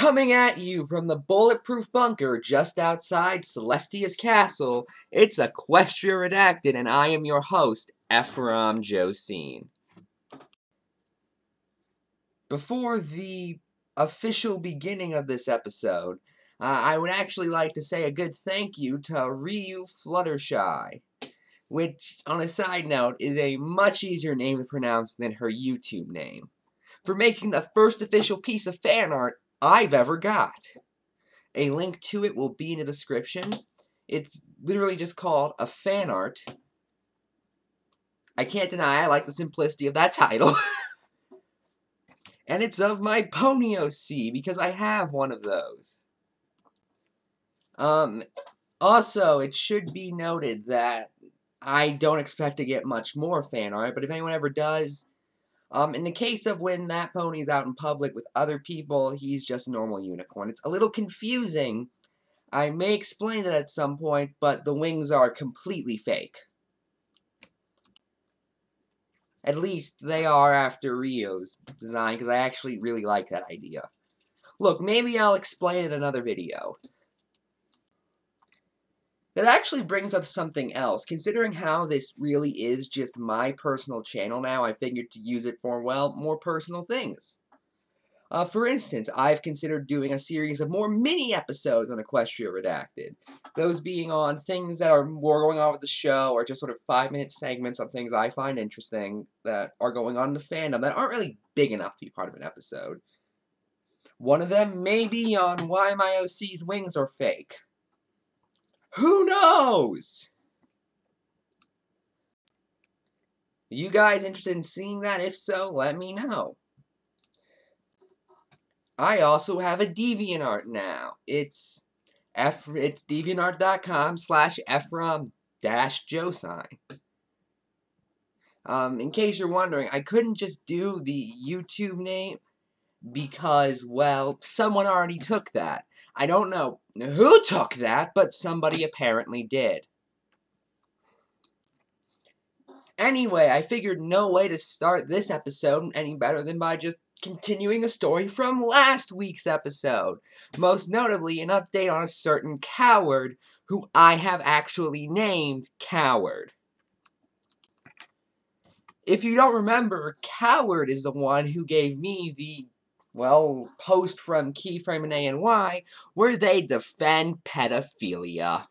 Coming at you from the bulletproof bunker just outside Celestia's castle, it's Equestria Redacted, and I am your host, Ephrom Josine. Before the official beginning of this episode, I would actually like to say a good thank you to Ryu Fluttershy, which, on a side note, is a much easier name to pronounce than her YouTube name, for making the first official piece of fan art I've ever got. A link to it will be in the description. It's literally just called a fan art. I can't deny I like the simplicity of that title. And it's of my pony OC, because I have one of those. Also, it should be noted that I don't expect to get much more fan art, but if anyone ever does, in the case of when that pony's out in public with other people, he's just a normal unicorn. It's a little confusing. I may explain it at some point, but the wings are completely fake. At least they are after Rio's design, because I actually really like that idea. Look, maybe I'll explain it in another video. That actually brings up something else. Considering how this really is just my personal channel now, I figured to use it for, well, more personal things. For instance, I've considered doing a series of more mini-episodes on Equestria Redacted. Those being on things that are more going on with the show, or just sort of 5-minute segments on things I find interesting that are going on in the fandom that aren't really big enough to be part of an episode. One of them may be on why my OC's wings are fake. Who knows? Are you guys interested in seeing that? If so, let me know. I also have a DeviantArt now. It's deviantart.com/Ephrom-Josine. In case you're wondering, I couldn't just do the YouTube name because, well, someone already took that. I don't know who took that, but somebody apparently did. Anyway, I figured no way to start this episode any better than by just continuing a story from last week's episode. Most notably, an update on a certain coward who I have actually named Coward. If you don't remember, Coward is the one who gave me the, well, post from Ephrom and ANY where they defend pedophilia.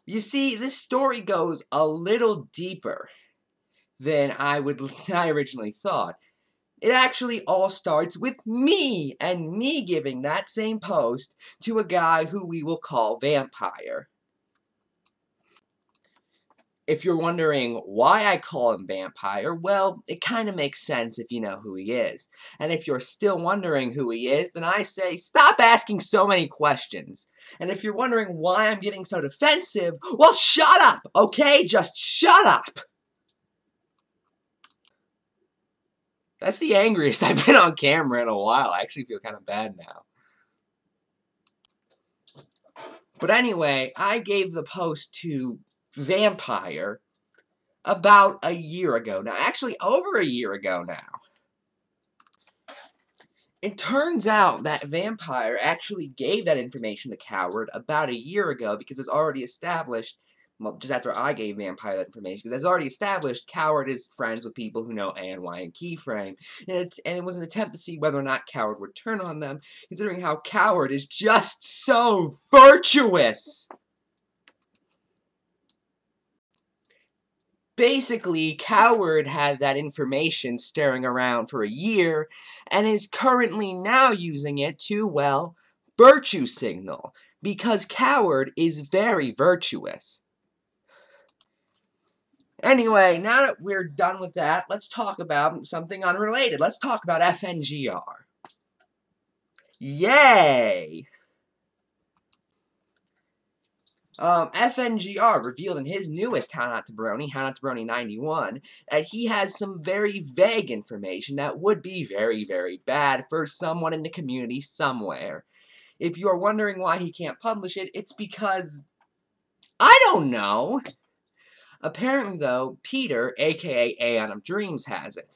You see, this story goes a little deeper than I originally thought. It actually all starts with me, and me giving that same post to a guy who we will call Vampire. If you're wondering why I call him Vampire, well, it kind of makes sense if you know who he is. And if you're still wondering who he is, then I say, stop asking so many questions. And if you're wondering why I'm getting so defensive, well, shut up, okay? Just shut up! That's the angriest I've been on camera in a while. I actually feel kind of bad now. But anyway, I gave the post to Vampire about a year ago now. Actually, over a year ago now. It turns out that Vampire actually gave that information to Coward about a year ago because it's already established, well, just after I gave Vampire that information, because it's already established Coward is friends with people who know ANY and Ephrom, and it was an attempt to see whether or not Coward would turn on them, considering how Coward is just so virtuous! Basically, Coward had that information staring around for a year, and is currently now using it to, well, virtue signal, because Coward is very virtuous. Anyway, now that we're done with that, let's talk about something unrelated. Let's talk about FNGR. Yay! FNGR revealed in his newest How Not to Brony, 91, that he has some very vague information that would be very, very bad for someone in the community somewhere. If you're wondering why he can't publish it, it's because I don't know. Apparently, though, Peter, aka Aeon of Dreams, has it.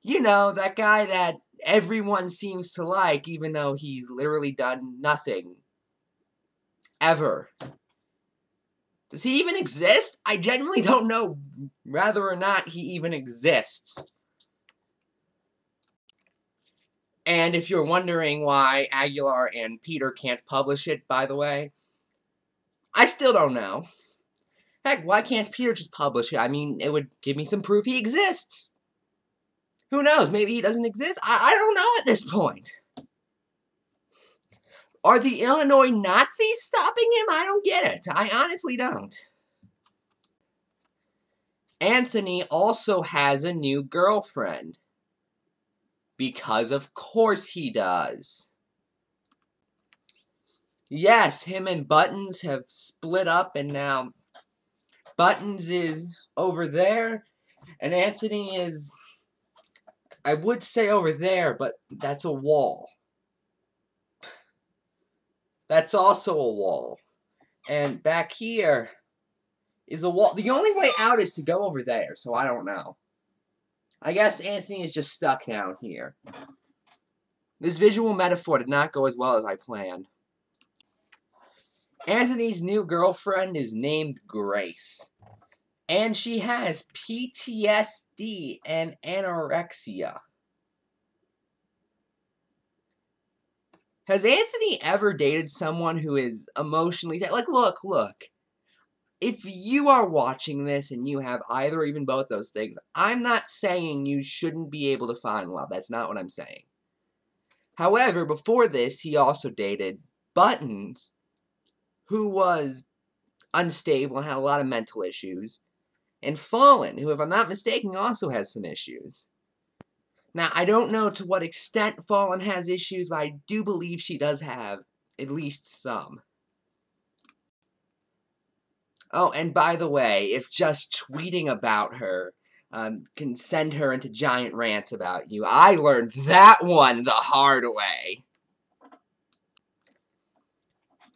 You know, that guy that everyone seems to like, even though he's literally done nothing. Ever. Does he even exist? I genuinely don't know whether or not he even exists. And if you're wondering why Aguilar and Peter can't publish it, by the way, I still don't know. Heck, why can't Peter just publish it? I mean, it would give me some proof he exists. Who knows? Maybe he doesn't exist? I don't know at this point. Are the Illinois Nazis stopping him? I don't get it. I honestly don't. Anthony also has a new girlfriend. Because of course he does. Yes, him and Buttons have split up, and now Buttons is over there, and Anthony is, I would say over there, but that's a wall. That's also a wall. And back here is a wall. The only way out is to go over there, so I don't know. I guess Anthony is just stuck down here. This visual metaphor did not go as well as I planned. Anthony's new girlfriend is named Grace. And she has PTSD and anorexia. Has Anthony ever dated someone who is emotionally... Like, look. If you are watching this and you have either or even both those things, I'm not saying you shouldn't be able to find love. That's not what I'm saying. However, before this, he also dated Buttons, who was unstable and had a lot of mental issues, and Fallen, who, if I'm not mistaken, also has some issues. Now, I don't know to what extent Fallen has issues, but I do believe she does have at least some. Oh, and by the way, if just tweeting about her can send her into giant rants about you, I learned that one the hard way.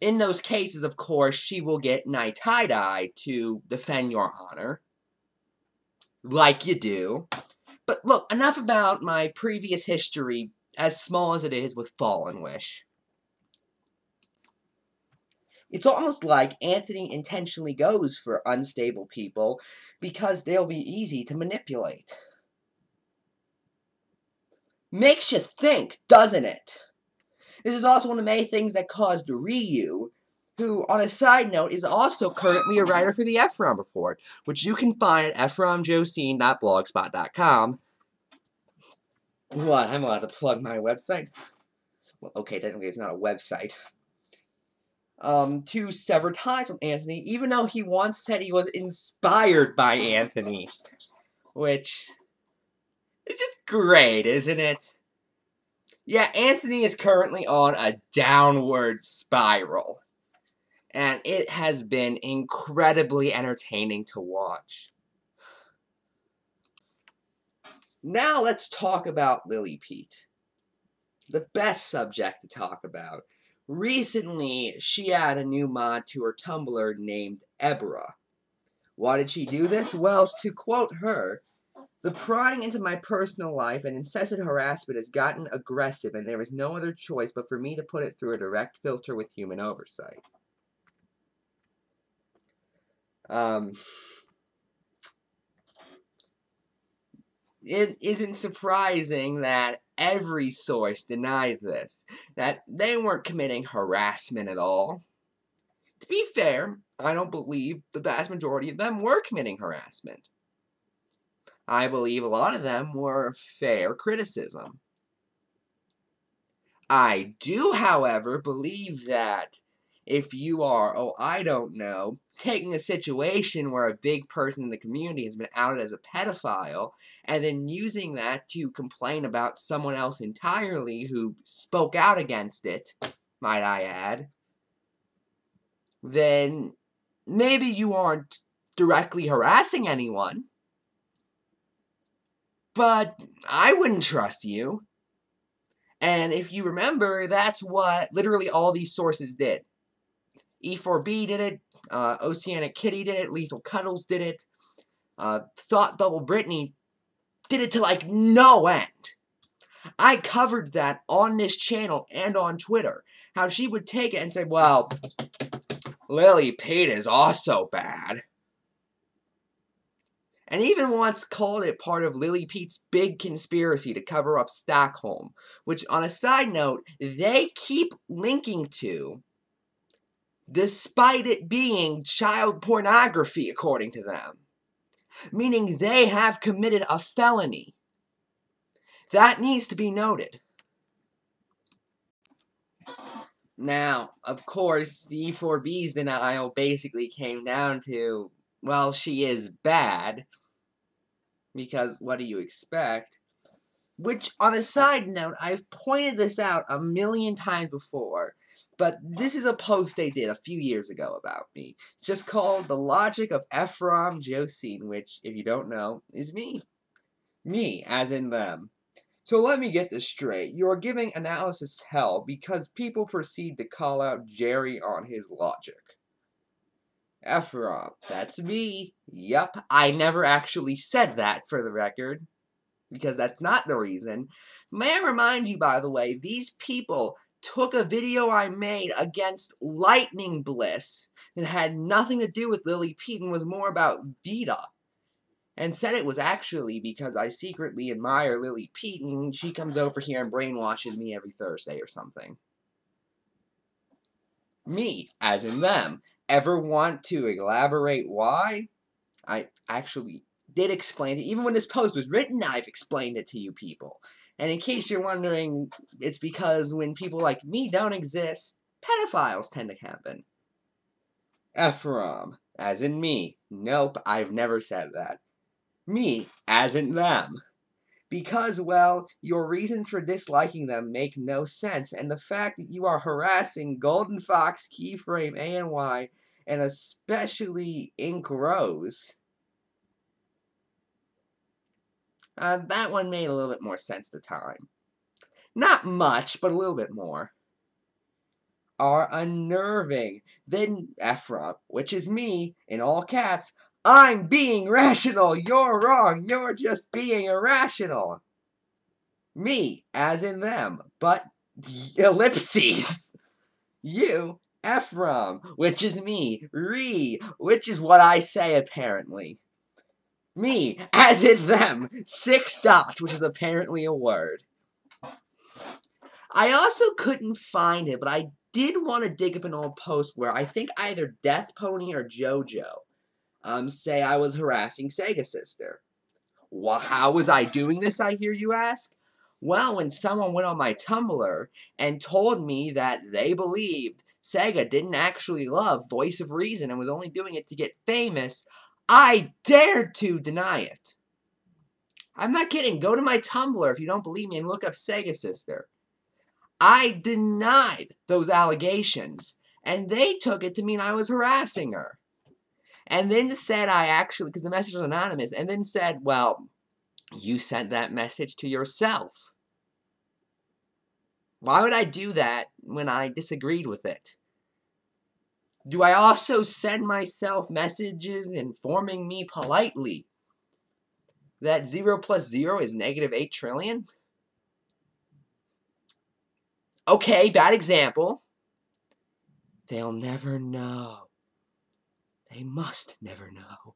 In those cases, of course, she will get night tie-dye to defend your honor. Like you do. But look, enough about my previous history, as small as it is, with Fallen Wish. It's almost like Anthony intentionally goes for unstable people because they'll be easy to manipulate. Makes you think, doesn't it? This is also one of the many things that caused Ryu, who, on a side note, is also currently a writer for the Ephrom Report, which you can find at ephromjosine.blogspot.com. What, I'm allowed to plug my website? Well, okay, technically it's not a website. To sever ties with Anthony, even though he once said he was inspired by Anthony. Which is just great, isn't it? Yeah, Anthony is currently on a downward spiral. And it has been incredibly entertaining to watch. Now let's talk about Lily Pete. The best subject to talk about. Recently, she had a new mod to her Tumblr named Ebra. Why did she do this? Well, to quote her, "The prying into my personal life and incessant harassment has gotten aggressive, and there is no other choice but for me to put it through a direct filter with human oversight." It isn't surprising that every source denied this, that they weren't committing harassment at all. To be fair, I don't believe the vast majority of them were committing harassment. I believe a lot of them were fair criticism. I do, however, believe that if you are, oh, I don't know, taking a situation where a big person in the community has been outed as a pedophile, and then using that to complain about someone else entirely who spoke out against it, might I add, then maybe you aren't directly harassing anyone, but I wouldn't trust you. And if you remember, that's what literally all these sources did. E4B did it, Oceanic Kitty did it, Lethal Cuddles did it, Thought Bubble Brittany did it to, like, no end. I covered that on this channel and on Twitter. How she would take it and say, well, Lily Pete is also bad. And even once called it part of Lily Pete's big conspiracy to cover up Stockholm, which, on a side note, they keep linking to, despite it being child pornography, according to them. Meaning they have committed a felony. That needs to be noted. Now, of course, the E4B's denial basically came down to, well, she is bad, because what do you expect? Which, on a side note, I've pointed this out a million times before, but this is a post they did a few years ago about me. It's just called The Logic of Ephrom Josine, which, if you don't know, is me. Me, as in them. So let me get this straight. You are giving analysis hell because people proceed to call out Jerry on his logic. Ephrom, that's me. Yup, I never actually said that, for the record. Because that's not the reason. May I remind you, by the way, these people took a video I made against Lightning Bliss that had nothing to do with Lily Pete and was more about Vita. And said it was actually because I secretly admire Lily Pete and she comes over here and brainwashes me every Thursday or something. Me, as in them. Ever want to elaborate why? I actually did explain it. Even when this post was written, I've explained it to you people. And in case you're wondering, it's because when people like me don't exist, pedophiles tend to happen. Ephrom, as in me. Nope, I've never said that. Me, as in them. Because, well, your reasons for disliking them make no sense, and the fact that you are harassing Golden Fox, Keyframe, ANY, and especially Ink Rose, that one made a little bit more sense at the time. Not much, but a little bit more. Are unnerving. Then Ephrom, which is me, in all caps, I'm being rational, you're wrong, you're just being irrational. Me, as in them, but ellipses. You, Ephrom, which is me, which is what I say apparently. Me, as in them, 6 dots, which is apparently a word. I also couldn't find it, but I did want to dig up an old post where I think either Death Pony or JoJo say I was harassing Sega Sister. Well, how was I doing this, I hear you ask? Well, when someone went on my Tumblr and told me that they believed Sega didn't actually love Voice of Reason and was only doing it to get famous, I dared to deny it. I'm not kidding. Go to my Tumblr if you don't believe me and look up Sega Sister. I denied those allegations, and they took it to mean I was harassing her. And then said I actually, because the message was anonymous, and then said, well, you sent that message to yourself. Why would I do that when I disagreed with it? Do I also send myself messages informing me politely that 0 plus 0 is -8 trillion? Okay, bad example. They'll never know. They must never know.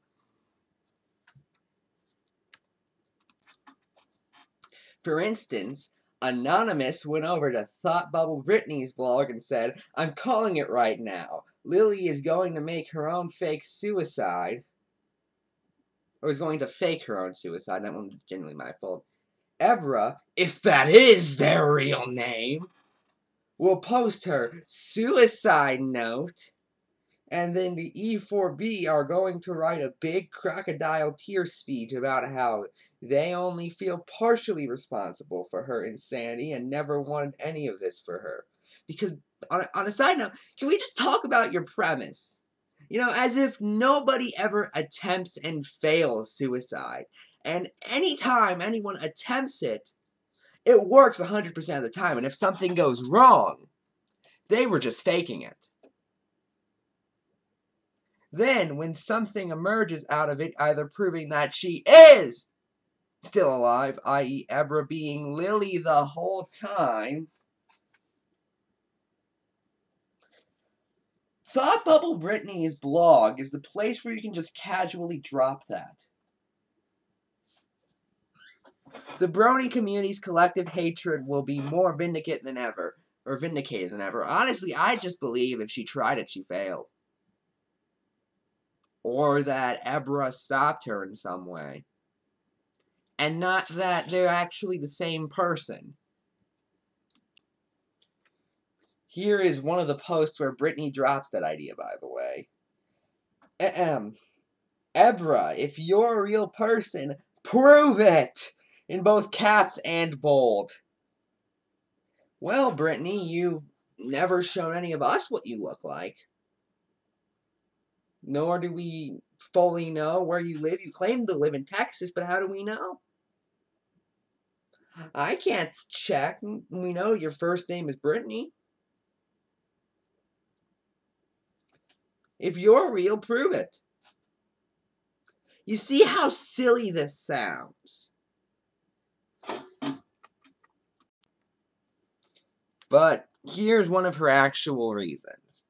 For instance, Anonymous went over to Thought Bubble Britney's blog and said, I'm calling it right now. Lily is going to make her own fake suicide. Or is going to fake her own suicide. That one's genuinely my fault. Ebra, if that is their real name, will post her suicide note. And then the E4B are going to write a big crocodile tear speech about how they only feel partially responsible for her insanity and never wanted any of this for her. Because, on a side note, can we just talk about your premise? You know, as if nobody ever attempts and fails suicide. And anytime anyone attempts it, it works 100% of the time. And if something goes wrong, they were just faking it. Then, when something emerges out of it, either proving that she is still alive, i.e. Ebra being Lily the whole time. Thought Bubble Brittany's blog is the place where you can just casually drop that. The Brony community's collective hatred will be more vindicated than ever. Honestly, I just believe if she tried it, she failed. Or that Ebra stopped her in some way. And not that they're actually the same person. Here is one of the posts where Brittany drops that idea, by the way. Ebra, if you're a real person, prove it! In both caps and bold. Well, Brittany, you've never shown any of us what you look like. Nor do we fully know where you live. You claim to live in Texas, but how do we know? I can't check. We know your first name is Brittany. If you're real, prove it. You see how silly this sounds. But here's one of her actual reasons.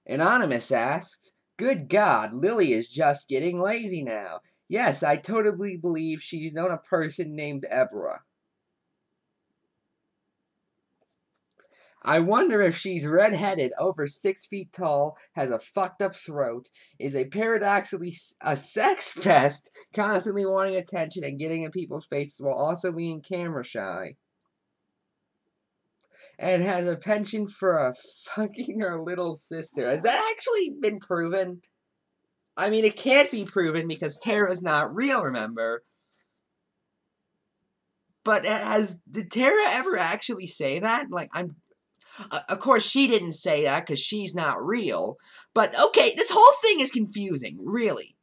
Anonymous asks, "Good God, Lily is just getting lazy now. Yes, I totally believe she's known a person named Ebra. I wonder if she's redheaded, over 6 feet tall, has a fucked up throat, is paradoxically a sex pest, constantly wanting attention and getting in people's faces while also being camera shy, and has a penchant for fucking her little sister." Has that actually been proven? I mean, it can't be proven because Tara's not real, remember? But did Tara ever actually say that? Of course, she didn't say that because she's not real. But, okay, this whole thing is confusing, really.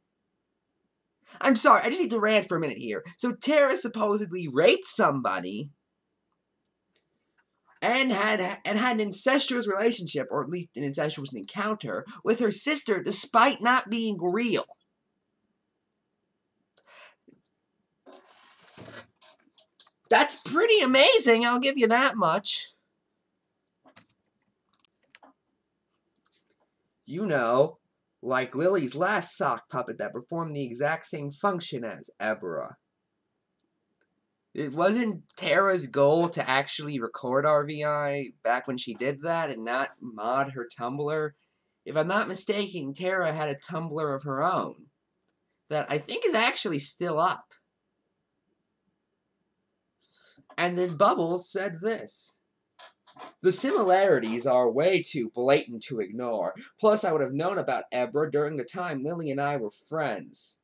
I'm sorry, I just need to rant for a minute here. So Tara supposedly raped somebody and had an incestuous relationship, or at least an incestuous encounter, with her sister despite not being real. That's pretty amazing, I'll give you that much. You know, like Lily's last sock puppet that performed the exact same function as Ebra. It wasn't Tara's goal to actually record RVI back when she did that and not mod her Tumblr. If I'm not mistaken, Tara had a Tumblr of her own that I think is actually still up. And then Bubbles said this: "The similarities are way too blatant to ignore. Plus, I would have known about Ebra during the time Lily and I were friends."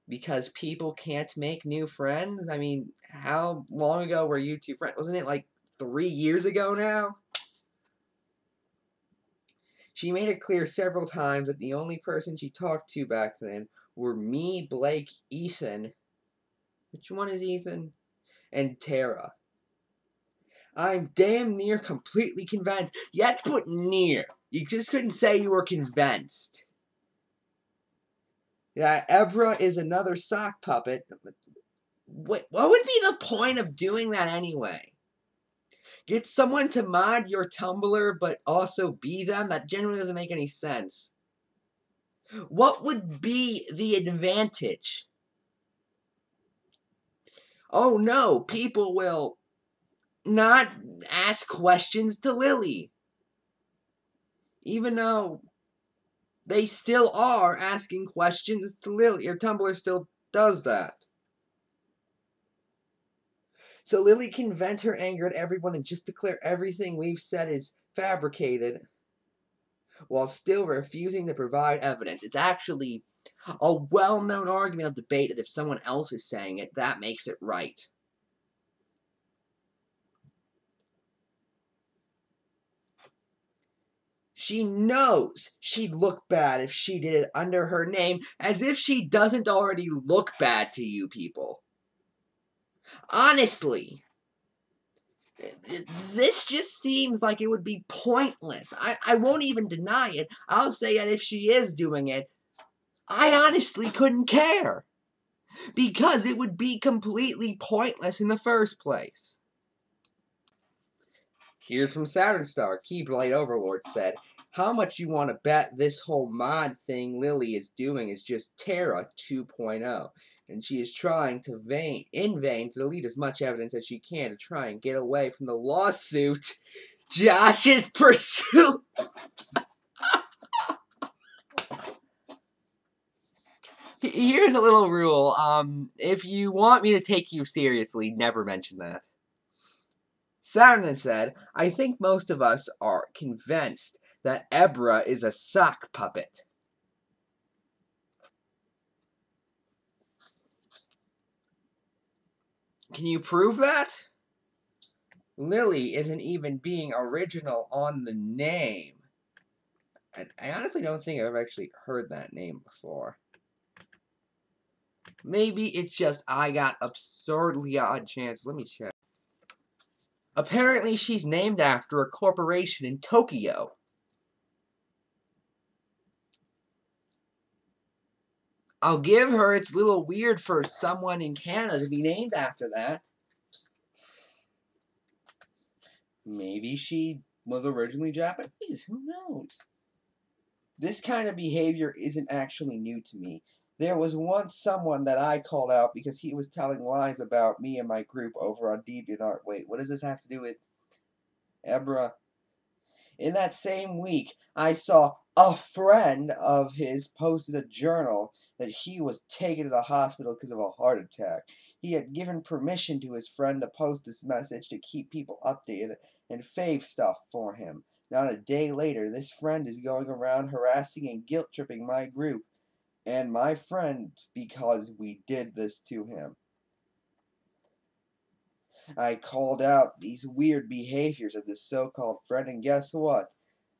Because people can't make new friends? I mean, how long ago were you two friends? Wasn't it like 3 years ago now? She made it clear several times that the only person she talked to back then were me, Blake, Ethan. Which one is Ethan? And Tara. I'm damn near completely convinced. You had to put near. You just couldn't say you were convinced. That Ebra is another sock puppet. What would be the point of doing that anyway? Get someone to mod your Tumblr, but also be them? That generally doesn't make any sense. What would be the advantage? Oh no, people will not ask questions to Lily. Even though they still are asking questions to Lily. Your Tumblr still does that. So Lily can vent her anger at everyone and just declare everything we've said is fabricated, while still refusing to provide evidence. It's actually a well-known argument of debate that if someone else is saying it, that makes it right. She knows she'd look bad if she did it under her name, as if she doesn't already look bad to you people. Honestly, this just seems like it would be pointless. I won't even deny it. I'll say that if she is doing it, I honestly couldn't care. Because it would be completely pointless in the first place. Here's from Saturn Star. Keyblade Overlord said, how much you want to bet this whole mod thing Lily is doing is just Terra 2.0, and she is trying to in vain to delete as much evidence as she can to try and get away from the lawsuit Josh's pursuit. Here's a little rule. If you want me to take you seriously, never mention that. Saturn then said, I think most of us are convinced that Ebra is a sock puppet. Can you prove that? Lily isn't even being original on the name. I honestly don't think I've ever actually heard that name before. Maybe it's just I got absurdly odd chances. Let me check. Apparently she's named after a corporation in Tokyo. I'll give her it's a little weird for someone in Canada to be named after that. Maybe she was originally Japanese. Who knows? This kind of behavior isn't actually new to me. There was once someone that I called out because he was telling lies about me and my group over on DeviantArt. Wait, what does this have to do with Ebra? In that same week, I saw a friend of his posted a journal that he was taken to the hospital because of a heart attack. He had given permission to his friend to post this message to keep people updated and fave stuff for him. Not a day later, this friend is going around harassing and guilt-tripping my group and my friend because we did this to him. I called out these weird behaviors of this so-called friend, and guess what?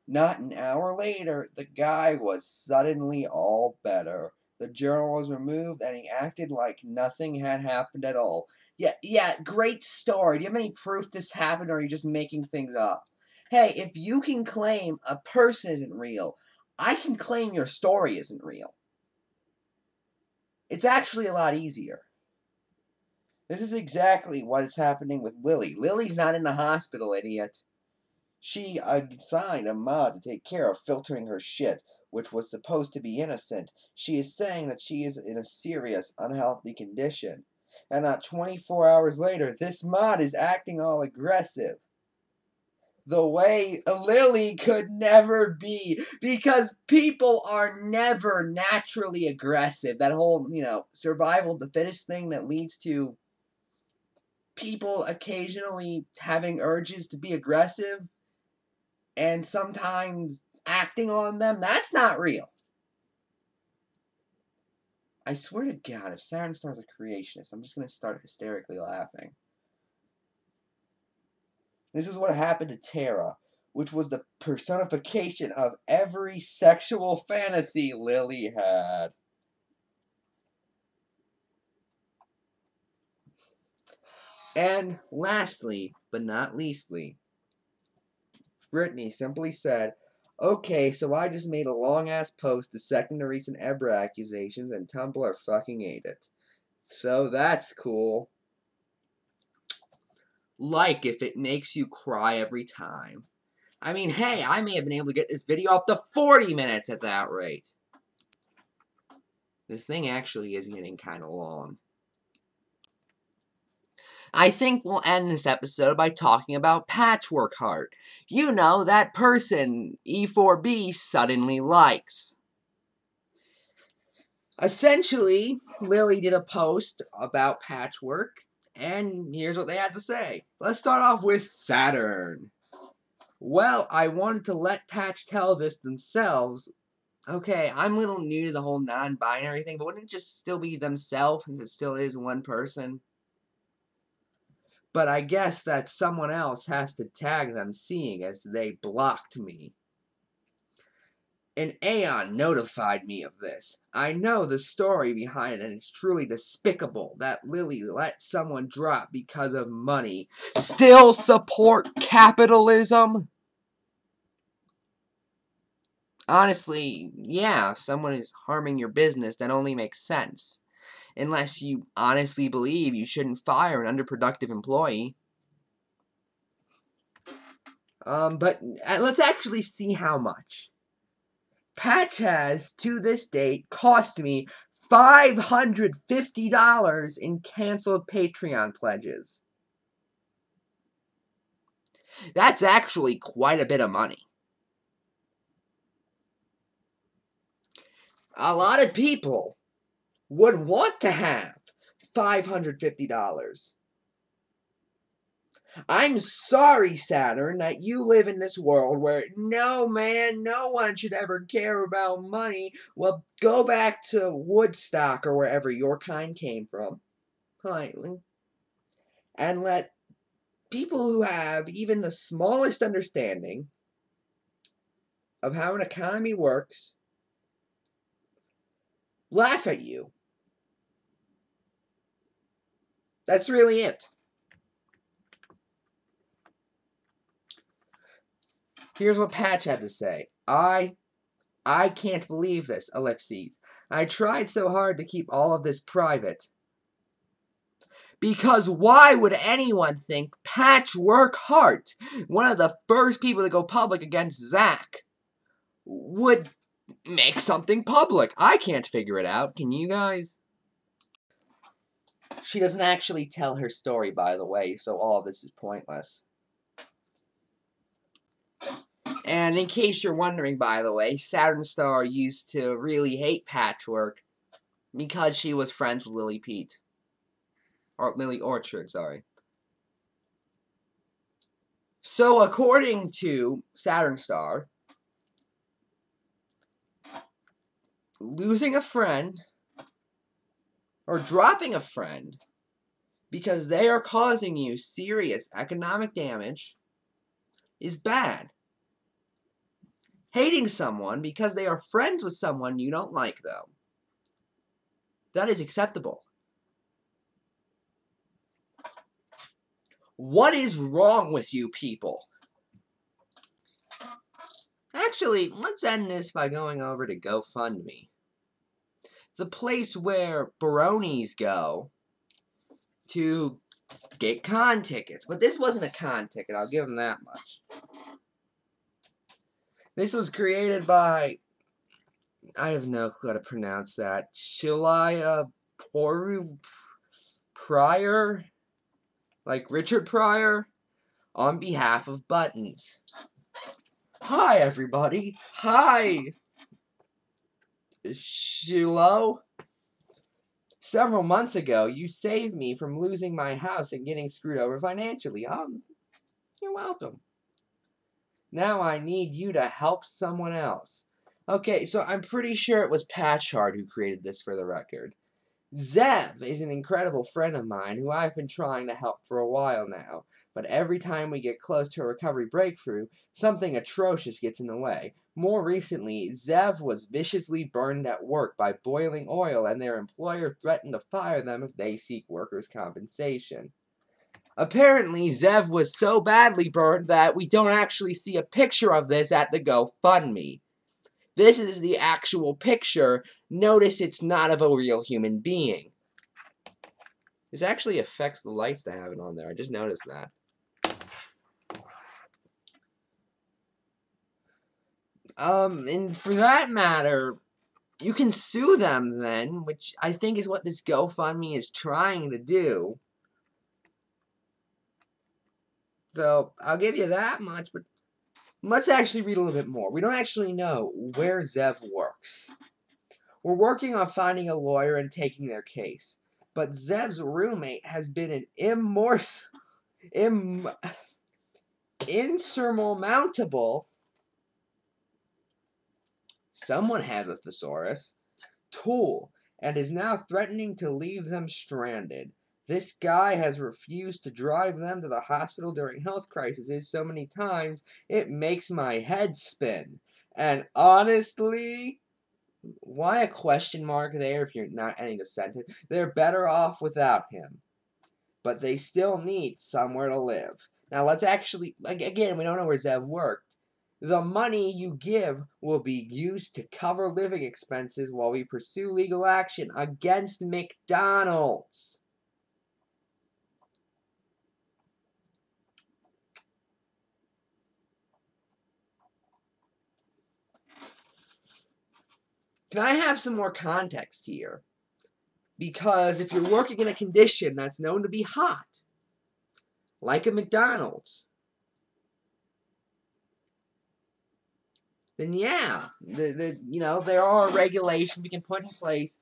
Not an hour later, the guy was suddenly all better. The journal was removed, and he acted like nothing had happened at all. Yeah, great story. Do you have any proof this happened, or are you just making things up? Hey, if you can claim a person isn't real, I can claim your story isn't real. It's actually a lot easier. This is exactly what is happening with Lily. Lily's not in the hospital, idiot. She assigned a mod to take care of filtering her shit, which was supposed to be innocent. She is saying that she is in a serious, unhealthy condition. And not 24 hours later, this mod is acting all aggressive. The way Lily could never be, because people are never naturally aggressive. That whole, survival of the fittest thing that leads to people occasionally having urges to be aggressive and sometimes acting on them, that's not real. I swear to God, if Saturn Star's a creationist, I'm just going to start hysterically laughing. This is what happened to Terra, which was the personification of every sexual fantasy Lily had. And lastly, but not leastly, Brittany simply said, okay, so I just made a long-ass post dissecting the recent Ebra accusations, and Tumblr fucking ate it. So that's cool. Like if it makes you cry every time. I mean, hey, I may have been able to get this video up to 40 minutes at that rate. This thing actually is getting kind of long. I think we'll end this episode by talking about Patchwork Heart. You know, that person E4B suddenly likes. Essentially, Lily did a post about Patchwork, and here's what they had to say. Let's start off with Saturn. Well, I wanted to let Patch tell this themselves. Okay, I'm a little new to the whole non-binary thing, but wouldn't it just still be themselves since it still is one person? But I guess that someone else has to tag them, seeing as they blocked me. An Aeon notified me of this. I know the story behind it, and it's truly despicable that Lily let someone drop because of money. Still support capitalism? Honestly, yeah, if someone is harming your business, that only makes sense. Unless you honestly believe you shouldn't fire an underproductive employee. But let's actually see how much. Patch has, to this date, cost me $550 in canceled Patreon pledges. That's actually quite a bit of money. A lot of people would want to have $550. I'm sorry, Saturn, that you live in this world where no one should ever care about money. Well, go back to Woodstock or wherever your kind came from, politely, and let people who have even the smallest understanding of how an economy works laugh at you. That's really it. Here's what Patch had to say. I can't believe this, ellipses. I tried so hard to keep all of this private. Because why would anyone think Patchwork Heart, one of the first people to go public against Zach, would make something public? I can't figure it out. Can you guys? She doesn't actually tell her story, by the way, so all of this is pointless. And in case you're wondering, by the way, Saturn Star used to really hate Patchwork because she was friends with Lily Pete. Or Lily Orchard, sorry. So, according to Saturn Star, losing a friend or dropping a friend because they are causing you serious economic damage is bad. Hating someone because they are friends with someone you don't like, though, that is acceptable. What is wrong with you people? Actually, let's end this by going over to GoFundMe. The place where Baronis go to get con tickets. But this wasn't a con ticket, I'll give them that much. This was created by, I have no clue how to pronounce that, Shilaya Pryor? Like Richard Pryor? On behalf of Buttons. Hi, everybody. Hi, Shilo. Several months ago, you saved me from losing my house and getting screwed over financially. You're welcome. Now I need you to help someone else. Okay, so I'm pretty sure it was Patchard who created this, for the record. Zev is an incredible friend of mine who I've been trying to help for a while now, but every time we get close to a recovery breakthrough, something atrocious gets in the way. More recently, Zev was viciously burned at work by boiling oil, and their employer threatened to fire them if they seek workers' compensation. Apparently, Zev was so badly burned that we don't actually see a picture of this at the GoFundMe. This is the actual picture. Notice it's not of a real human being. This actually affects the lights to have it on there. I just noticed that. And for that matter, you can sue them then, which I think is what this GoFundMe is trying to do. So, I'll give you that much, but let's actually read a little bit more. We don't actually know where Zev works. We're working on finding a lawyer and taking their case. But Zev's roommate has been an insurmountable, someone has a thesaurus, tool, and is now threatening to leave them stranded. This guy has refused to drive them to the hospital during health crises so many times, it makes my head spin. And honestly, why a question mark there if you're not ending a sentence? They're better off without him. But they still need somewhere to live. Now, let's actually, again, we don't know where Zev worked. The money you give will be used to cover living expenses while we pursue legal action against McDonald's. Can I have some more context here? Because if you're working in a condition that's known to be hot, like a McDonald's, then yeah, there are regulations we can put in place,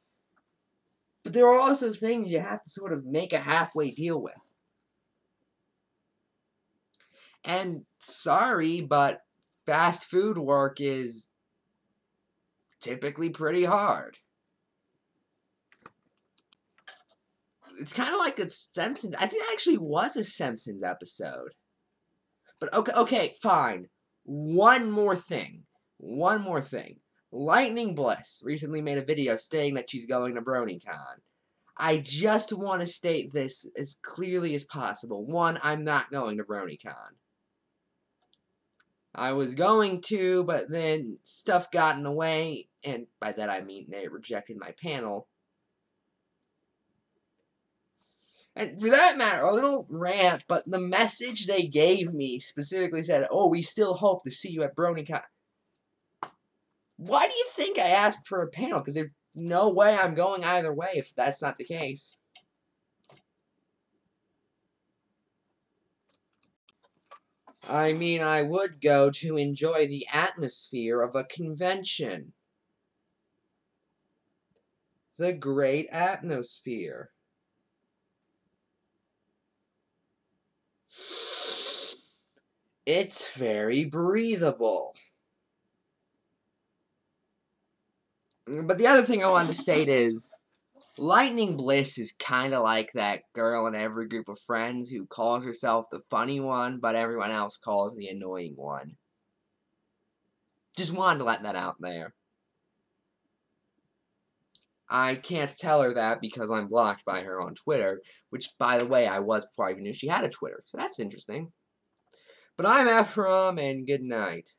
but there are also things you have to sort of make a halfway deal with. And sorry, but fast food work is typically pretty hard. It's kind of like a Simpsons. I think it actually was a Simpsons episode. But okay, fine. One more thing. Lightning Bliss recently made a video stating that she's going to BronyCon. I just want to state this as clearly as possible. One, I'm not going to BronyCon. I was going to, but then stuff got in the way, and by that I mean they rejected my panel. And for that matter, a little rant, but the message they gave me specifically said, "Oh, we still hope to see you at BronyCon." Why do you think I asked for a panel? Because there's no way I'm going either way if that's not the case. I mean, I would go to enjoy the atmosphere of a convention. The great atmosphere. It's very breathable. But the other thing I wanted to state is, Lightning Bliss is kind of like that girl in every group of friends who calls herself the funny one, but everyone else calls the annoying one. Just wanted to let that out there. I can't tell her that because I'm blocked by her on Twitter, which, by the way, I was before I even knew she had a Twitter, so that's interesting. But I'm Ephrom, and good night.